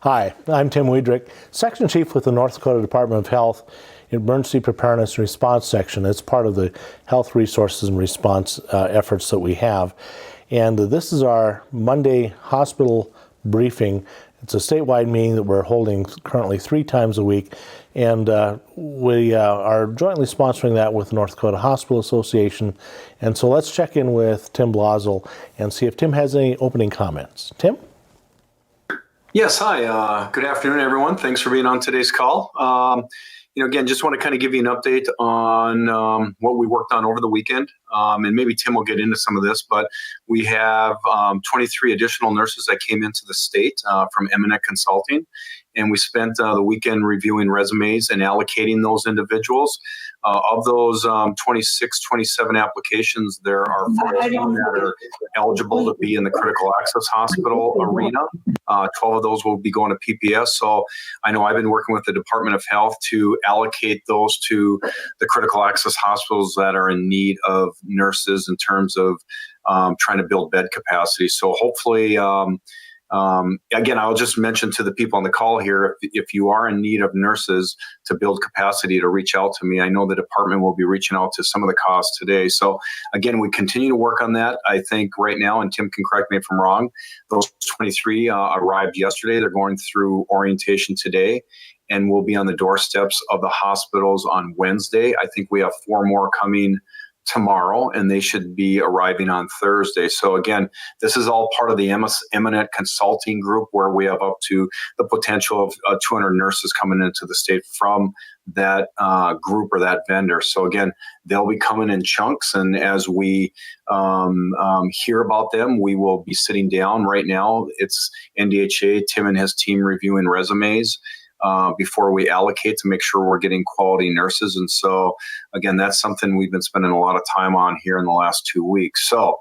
Hi, I'm Tim Wiedrich, Section Chief with the North Dakota Department of Health Emergency Preparedness and Response Section. It's part of the health resources and response efforts that we have. And this is our Monday hospital briefing. It's a statewide meeting that we're holding currently 3 times a week. And we are jointly sponsoring that with the North Dakota Hospital Association. And so let's check in with Tim Blazel and see if Tim has any opening comments. Tim? Yes, hi. Good afternoon, everyone. Thanks for being on today's call. Again, just want to kind of give you an update on what we worked on over the weekend. And maybe Tim will get into some of this, but we have 23 additional nurses that came into the state from Eminent Consulting. And we spent the weekend reviewing resumes and allocating those individuals. Of those 26, 27 applications, there are 14 that are eligible to be in the critical access hospital arena. 12 of those will be going to PPS. So I know I've been working with the Department of Health to allocate those to the critical access hospitals that are in need of nurses in terms of trying to build bed capacity. So hopefully, again, I'll just mention to the people on the call here, if you are in need of nurses to build capacity, to reach out to me. I know the department will be reaching out to some of the costs today. So again, we continue to work on that. I think right now, and Tim can correct me if I'm wrong, those 23 arrived yesterday. They're going through orientation today and will be on the doorsteps of the hospitals on Wednesday. I think we have 4 more coming tomorrow, and they should be arriving on Thursday. So again, this is all part of the Eminent Consulting Group, where we have up to the potential of 200 nurses coming into the state from that group or that vendor. So again, they'll be coming in chunks, and as we hear about them, we will be sitting down. Right now, it's NDHA, Tim and his team reviewing resumes before we allocate to make sure we're getting quality nurses. And so, again, that's something we've been spending a lot of time on here in the last 2 weeks. So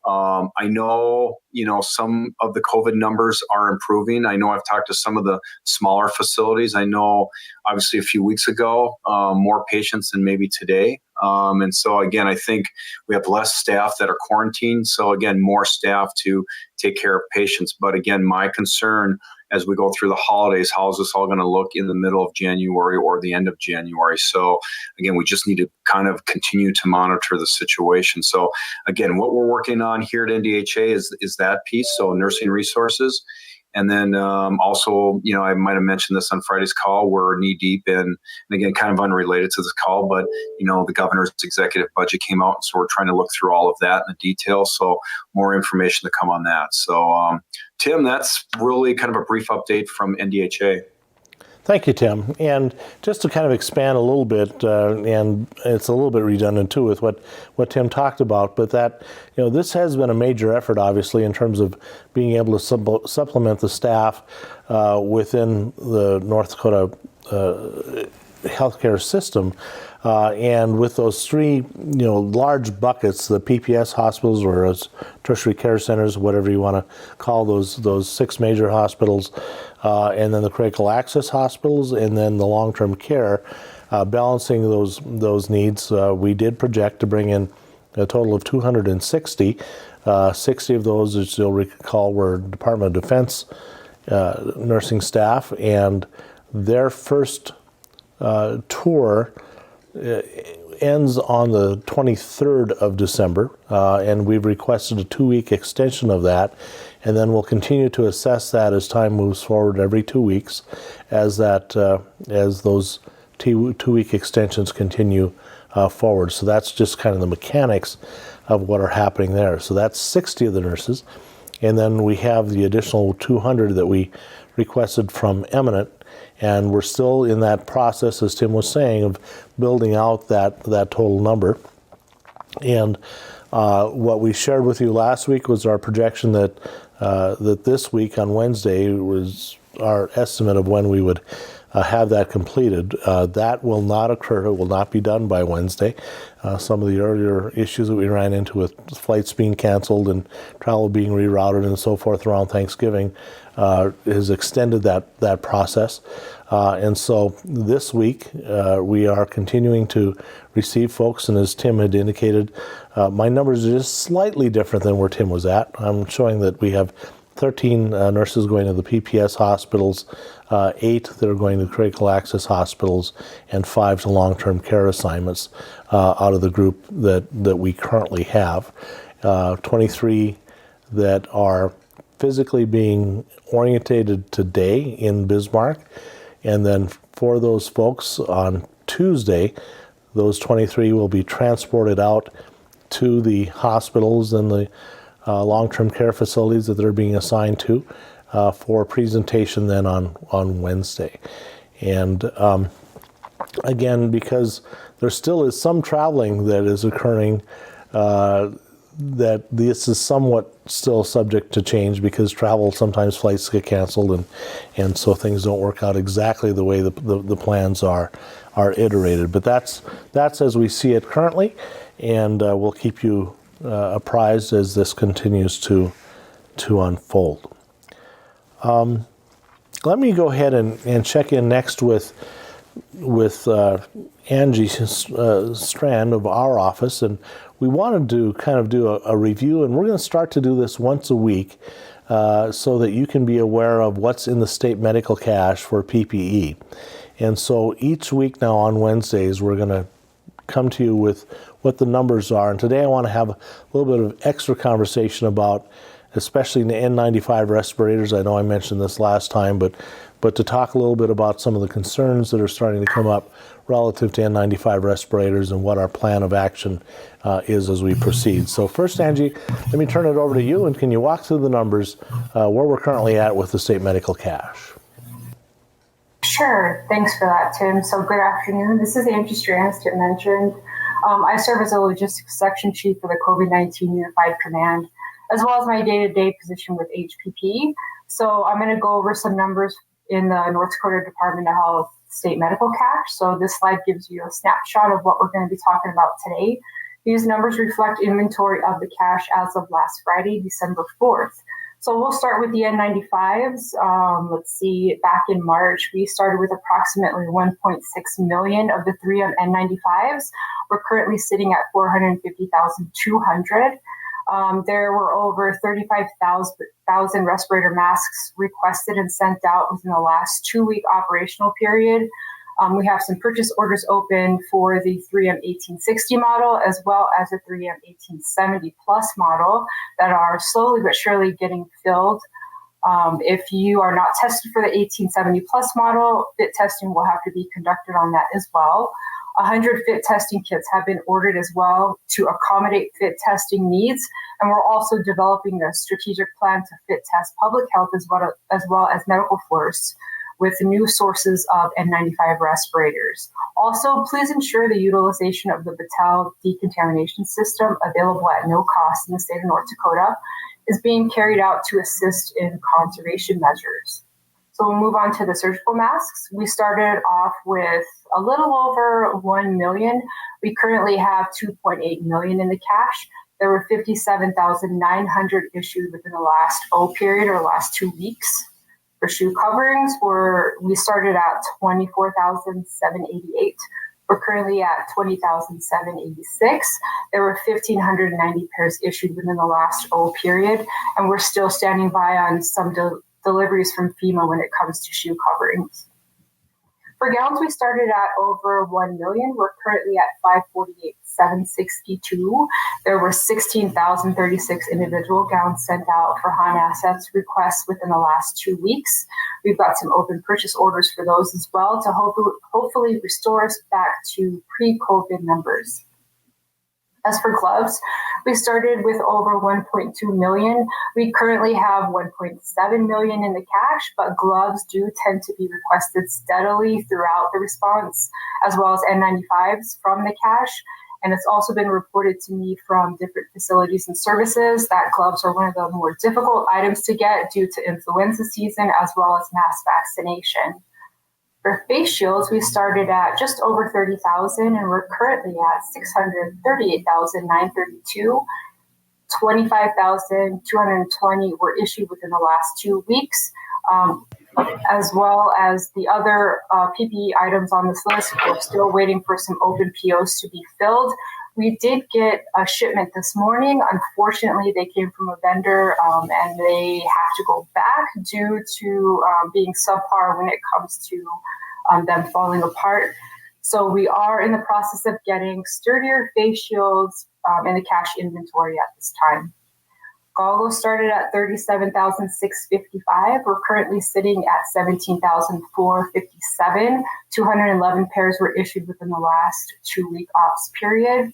I know, some of the COVID numbers are improving. I know I've talked to some of the smaller facilities. I know, obviously, a few weeks ago, more patients than maybe today. And so, again, I think we have less staff that are quarantined. So, again, more staff to take care of patients. But, again, my concern as we go through the holidays, how is this all going to look in the middle of January or the end of January? So again, we just need to kind of continue to monitor the situation. So again, what we're working on here at NDHA is that piece. So nursing resources. And then also, I might have mentioned this on Friday's call, we're knee deep in, and again, kind of unrelated to this call, but, the governor's executive budget came out. And so we're trying to look through all of that in detail. So more information to come on that. So, Tim, that's really kind of a brief update from NDHA. Thank you, Tim. And just to kind of expand a little bit, and it's a little bit redundant too with what Tim talked about, but that, this has been a major effort, obviously, in terms of being able to supplement the staff within the North Dakota healthcare system. And with those 3, large buckets, the PPS hospitals or tertiary care centers, whatever you want to call those 6 major hospitals, and then the critical access hospitals, and then the long-term care, balancing those needs, we did project to bring in a total of 260. 60 of those, as you'll recall, were Department of Defense nursing staff, and their first tour ends on the 23rd of December, and we've requested a 2-week extension of that, and then we'll continue to assess that as time moves forward every 2 weeks as those 2-week extensions continue forward. So that's just kind of the mechanics of what are happening there. So that's 60 of the nurses, and then we have the additional 200 that we requested from Eminent. And we're still in that process, as Tim was saying, of building out that total number. And what we shared with you last week was our projection that this week on Wednesday was our estimate of when we would have that completed. That will not occur. It will not be done by Wednesday. Some of the earlier issues that we ran into with flights being canceled and travel being rerouted and so forth around Thanksgiving has extended that process. And so this week we are continuing to receive folks, and as Tim had indicated, my numbers are just slightly different than where Tim was at. I'm showing that we have 13 nurses going to the PPS hospitals, 8 that are going to critical access hospitals, and 5 to long-term care assignments out of the group that we currently have. 23 that are physically being orientated today in Bismarck, and then for those folks on Tuesday, those 23 will be transported out to the hospitals and the long-term care facilities that they're being assigned to for presentation then on Wednesday. And again, because there still is some traveling that is occurring, that this is somewhat still subject to change because travel, sometimes flights get canceled, and so things don't work out exactly the way the plans are iterated. But that's as we see it currently, and we'll keep you apprised as this continues to unfold. Let me go ahead and check in next with Angie Strand of our office, and we wanted to kind of do a review, and we're going to start to do this once a week so that you can be aware of what's in the state medical cache for PPE. And so each week now on Wednesdays, we're going to come to you with what the numbers are. And today I want to have a little bit of extra conversation about, especially the N95 respirators. I know I mentioned this last time, but to talk a little bit about some of the concerns that are starting to come up relative to N95 respirators and what our plan of action is as we proceed. So first, Angie, let me turn it over to you, and can you walk through the numbers where we're currently at with the state medical cache? Sure. Thanks for that, Tim. So good afternoon. This is Angie Strand, as Tim mentioned. I serve as a logistics section chief for the COVID-19 Unified Command, as well as my day-to-day position with HPP. So I'm going to go over some numbers in the North Dakota Department of Health State Medical Cache. So this slide gives you a snapshot of what we're going to be talking about today. These numbers reflect inventory of the cache as of last Friday, December 4th. So we'll start with the N95s. Let's see, back in March, we started with approximately 1.6 million of the 3M N95s. We're currently sitting at 450,200. There were over 35,000 respirator masks requested and sent out within the last 2-week operational period. We have some purchase orders open for the 3M 1860 model as well as the 3M 1870 Plus model that are slowly but surely getting filled. If you are not tested for the 1870 Plus model, fit testing will have to be conducted on that as well. 100 fit testing kits have been ordered as well to accommodate fit testing needs. And we're also developing a strategic plan to fit test public health as well as medical force with new sources of N95 respirators. Also, please ensure the utilization of the Battelle decontamination system available at no cost in the state of North Dakota is being carried out to assist in conservation measures. So we'll move on to the surgical masks. We started off with a little over 1 million. We currently have 2.8 million in the cache. There were 57,900 issued within the last period or last 2 weeks. For shoe coverings, we started at 24,788. We're currently at 20,786. There were 1,590 pairs issued within the last period, and we're still standing by on some deliveries from FEMA when it comes to shoe coverings. For gowns, we started at over 1 million. We're currently at 548,762. There were 16,036 individual gowns sent out for HON assets requests within the last 2 weeks. We've got some open purchase orders for those as well to hopefully restore us back to pre-COVID numbers. As for gloves, we started with over 1.2 million. We currently have 1.7 million in the cache, but gloves do tend to be requested steadily throughout the response, as well as N95s from the cache. And it's also been reported to me from different facilities and services that gloves are one of the more difficult items to get due to influenza season, as well as mass vaccination. For face shields, we started at just over 30,000, and we're currently at 638,932. 25,220 were issued within the last 2 weeks, as well as the other PPE items on this list. We're still waiting for some open POs to be filled. We did get a shipment this morning. Unfortunately, they came from a vendor and they have to go back due to being subpar when it comes to them falling apart. So we are in the process of getting sturdier face shields in the cash inventory at this time. Goggles started at $37,655. We're currently sitting at $17,457. 211 pairs were issued within the last 2-week ops period.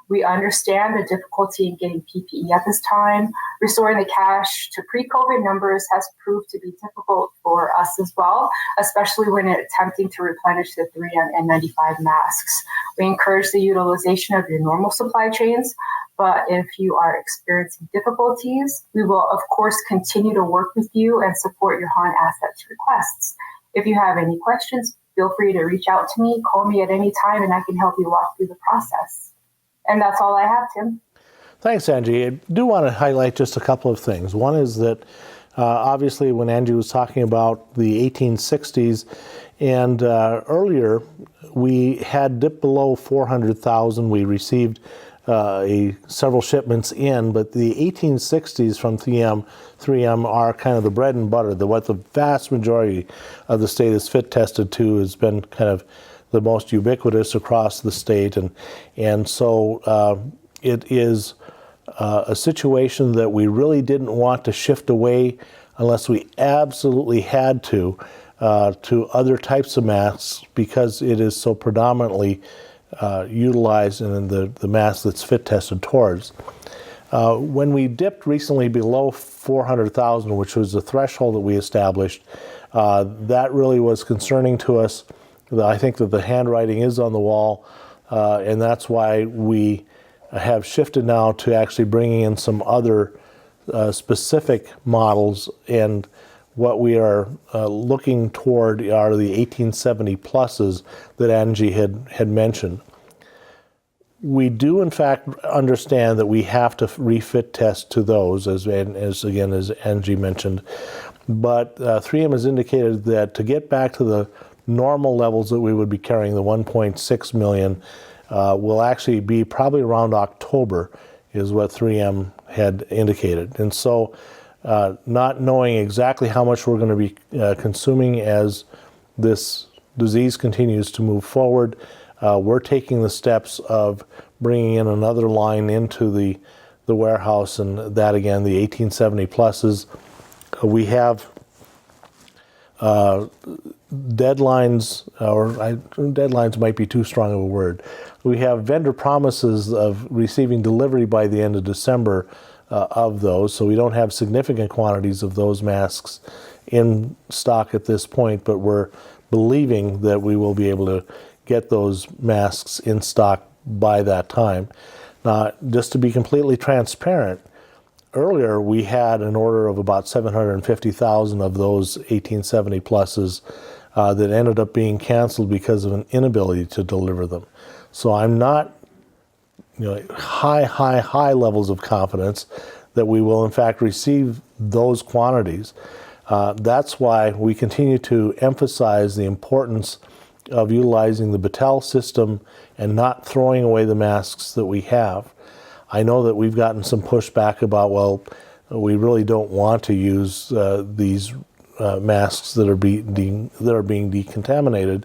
We understand the difficulty in getting PPE at this time. Restoring the cash to pre-COVID numbers has proved to be difficult for us as well, especially when attempting to replenish the 3M N95 masks. We encourage the utilization of your normal supply chains, but if you are experiencing difficulties, we will, of course, continue to work with you and support your HAN Assets requests. If you have any questions, feel free to reach out to me, call me at any time, and I can help you walk through the process. And that's all I have, Tim. Thanks, Angie. I do want to highlight just a couple of things. One is that obviously when Angie was talking about the 1860s and earlier, we had dipped below 400,000. We received several shipments in, but the 1860s from 3M are kind of the bread and butter. What the vast majority of the state is fit tested to has been kind of the most ubiquitous across the state, and so it is a situation that we really didn't want to shift away unless we absolutely had to other types of masks because it is so predominantly utilized in the mask that's fit tested towards. When we dipped recently below 400,000, which was the threshold that we established, that really was concerning to us. I think that the handwriting is on the wall, and that's why we have shifted now to actually bringing in some other specific models, and what we are looking toward are the 1870 pluses that Angie had mentioned. We do, in fact, understand that we have to refit test to those, as Angie mentioned, but 3M has indicated that to get back to the normal levels that we would be carrying, the 1.6 million, will actually be probably around October, is what 3M had indicated. And so not knowing exactly how much we're going to be consuming as this disease continues to move forward, we're taking the steps of bringing in another line into the warehouse, and that again, the 1870 pluses. We have deadlines, deadlines might be too strong of a word. We have vendor promises of receiving delivery by the end of December of those, so we don't have significant quantities of those masks in stock at this point, but we're believing that we will be able to get those masks in stock by that time. Now, just to be completely transparent, earlier we had an order of about 750,000 of those 1870 pluses that ended up being canceled because of an inability to deliver them. So I'm not high levels of confidence that we will in fact receive those quantities. That's why we continue to emphasize the importance of utilizing the Battelle system and not throwing away the masks that we have. I know that we've gotten some pushback about, well, we really don't want to use these masks that are being decontaminated.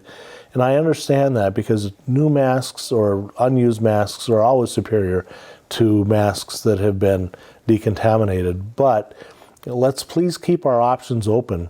And I understand that because new masks or unused masks are always superior to masks that have been decontaminated. But let's please keep our options open.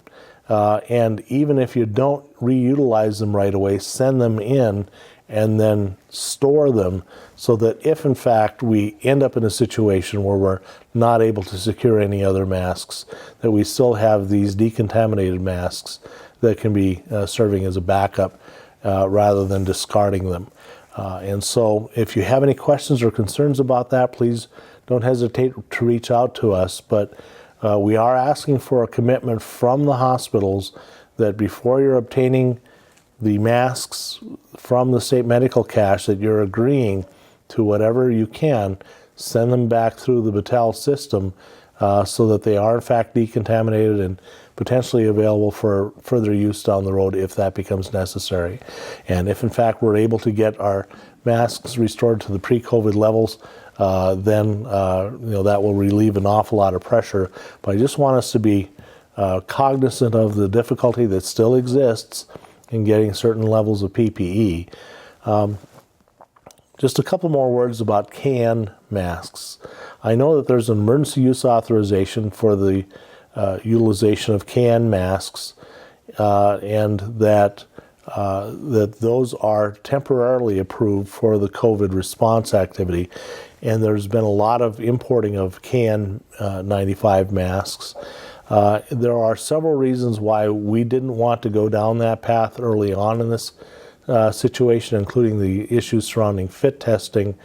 And even if you don't reutilize them right away, send them in and then store them so that if in fact we end up in a situation where we're not able to secure any other masks, that we still have these decontaminated masks that can be serving as a backup rather than discarding them. And so if you have any questions or concerns about that, please don't hesitate to reach out to us. But we are asking for a commitment from the hospitals that before you're obtaining the masks from the state medical cache, that you're agreeing to whatever you can, send them back through the Battelle system so that they are in fact decontaminated and potentially available for further use down the road if that becomes necessary. And if in fact we're able to get our masks restored to the pre-COVID levels, then that will relieve an awful lot of pressure. But I just want us to be cognizant of the difficulty that still exists in getting certain levels of PPE. Just a couple more words about can masks. I know that there's an emergency use authorization for the utilization of can masks, and that those are temporarily approved for the COVID response activity. And there's been a lot of importing of KN95 masks. There are several reasons why we didn't want to go down that path early on in this situation, including the issues surrounding fit testing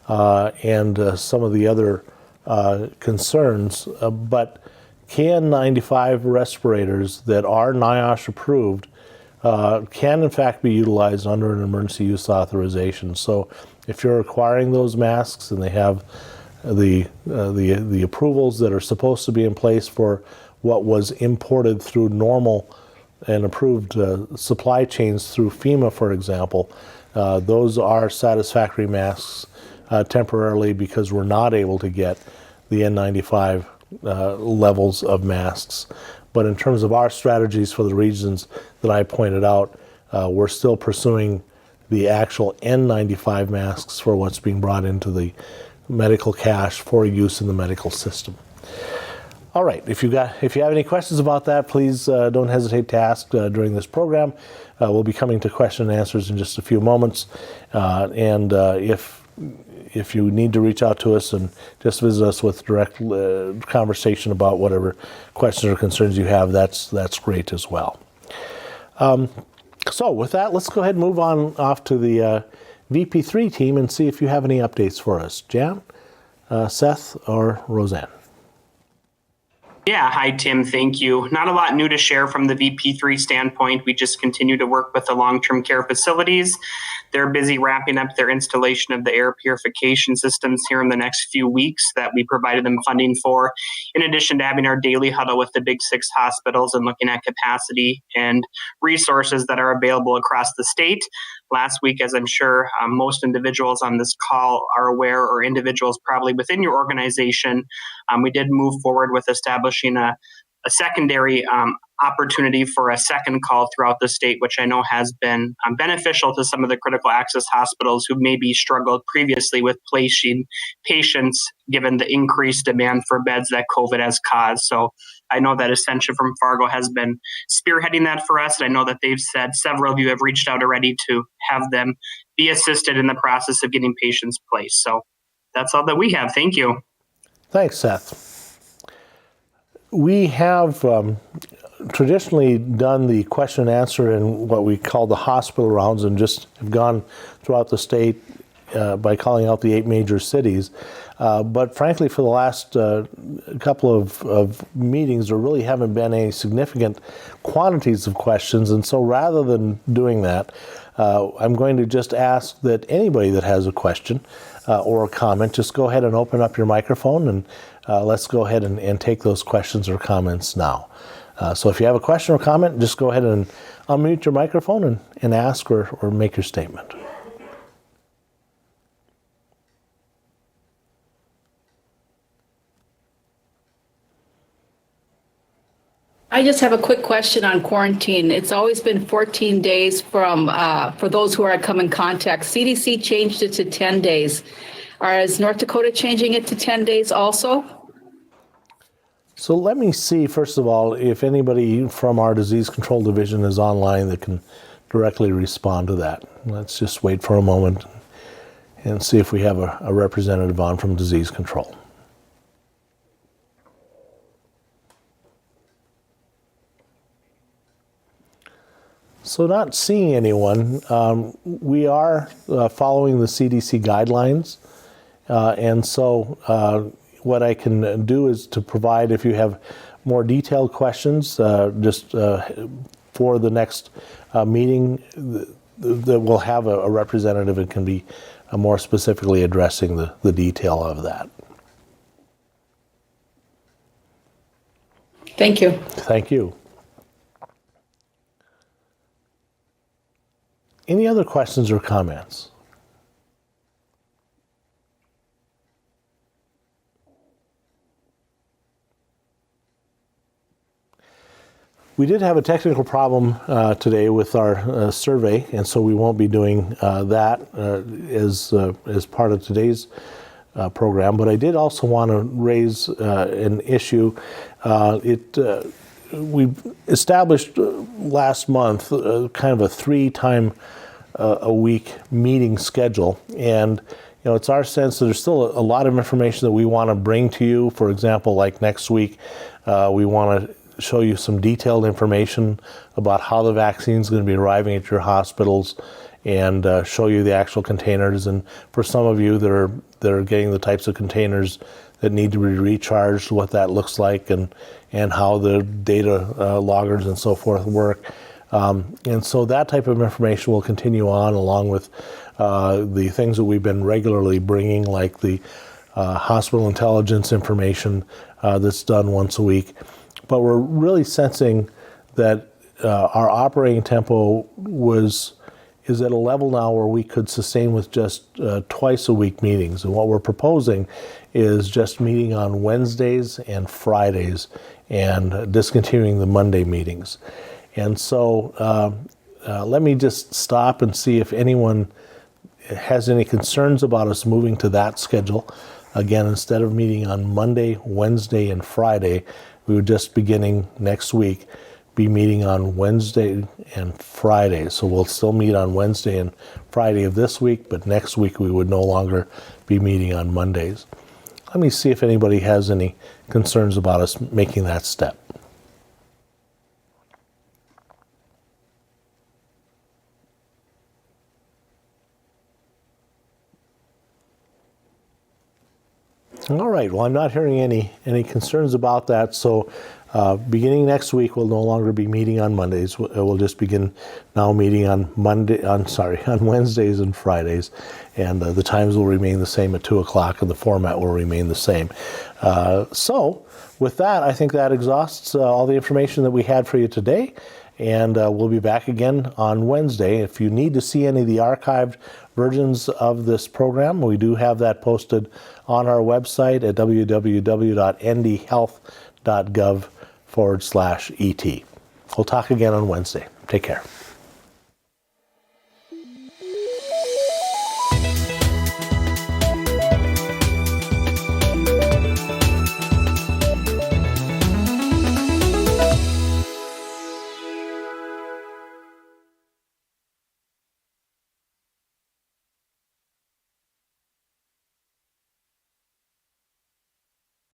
and some of the other concerns. But KN95 respirators that are NIOSH approved can in fact be utilized under an emergency use authorization. So if you're acquiring those masks and they have the approvals that are supposed to be in place for what was imported through normal and approved supply chains through FEMA, for example, those are satisfactory masks temporarily because we're not able to get the N95 levels of masks. But in terms of our strategies for the regions that I pointed out, we're still pursuing the actual N95 masks for what's being brought into the medical cache for use in the medical system. All right, if you have any questions about that, please don't hesitate to ask during this program. We'll be coming to question and answers in just a few moments. And if you need to reach out to us and just visit us with direct conversation about whatever questions or concerns you have, that's great as well. So with that, let's go ahead and move on off to the VP3 team and see if you have any updates for us. Jan, Seth, or Roseanne? Yeah, hi, Tim. Thank you. Not a lot new to share from the VP3 standpoint. We just continue to work with the long-term care facilities. They're busy wrapping up their installation of the air purification systems here in the next few weeks that we provided them funding for, in addition to having our daily huddle with the big 6 hospitals and looking at capacity and resources that are available across the state. Last week, as I'm sure most individuals on this call are aware, or individuals probably within your organization, we did move forward with establishing a secondary opportunity for a second call throughout the state, which I know has been beneficial to some of the critical access hospitals who maybe struggled previously with placing patients given the increased demand for beds that COVID has caused. So I know that Essentia from Fargo has been spearheading that for us. And I know that they've said several of you have reached out already to have them be assisted in the process of getting patients placed. So that's all that we have. Thank you. Thanks, Seth. We have traditionally done the question and answer in what we call the hospital rounds and just have gone throughout the state by calling out the 8 major cities. But frankly, for the last couple of meetings, there really haven't been any significant quantities of questions. And so rather than doing that, I'm going to just ask that anybody that has a question or a comment, just go ahead and open up your microphone and let's go ahead and take those questions or comments now. So if you have a question or comment, just go ahead and unmute your microphone and ask or make your statement. I just have a quick question on quarantine. It's always been 14 days for those who are come in contact. CDC changed it to 10 days. Is North Dakota changing it to 10 days also? So let me see, first of all, if anybody from our disease control division is online that can directly respond to that. Let's just wait for a moment and see if we have a representative on from disease control. So not seeing anyone, we are following the CDC guidelines. And so what I can do is to provide, if you have more detailed questions, just for the next meeting, that we'll have a representative and can be more specifically addressing the detail of that. Thank you. Thank you. Any other questions or comments? We did have a technical problem today with our survey, and so we won't be doing that as part of today's program. But I did also want to raise an issue. We established last month kind of a 3-time a week meeting schedule, and it's our sense that there's still a lot of information that we want to bring to you. For example, like next week, we want to show you some detailed information about how the vaccine is going to be arriving at your hospitals, and show you the actual containers. And for some of you that are getting the types of containers that need to be recharged, what that looks like, and how the data loggers and so forth work. And so that type of information will continue on, along with the things that we've been regularly bringing, like the hospital intelligence information that's done once a week. But we're really sensing that our operating tempo is at a level now where we could sustain with just twice a week meetings. And what we're proposing is just meeting on Wednesdays and Fridays, and discontinuing the Monday meetings. And so let me just stop and see if anyone has any concerns about us moving to that schedule. Again, instead of meeting on Monday, Wednesday, and Friday, we would just, beginning next week, be meeting on Wednesday and Friday. So we'll still meet on Wednesday and Friday of this week, but next week we would no longer be meeting on Mondays. Let me see if anybody has any concerns about us making that step. All right, well, I'm not hearing any concerns about that. So beginning next week, we'll no longer be meeting on Mondays. We'll just begin now meeting on Wednesdays and Fridays. And the times will remain the same at 2 o'clock, and the format will remain the same. So with that, I think that exhausts all the information that we had for you today. And we'll be back again on Wednesday. If you need to see any of the archived versions of this program, we do have that posted on our website at www.ndhealth.gov/ET. We'll talk again on Wednesday. Take care.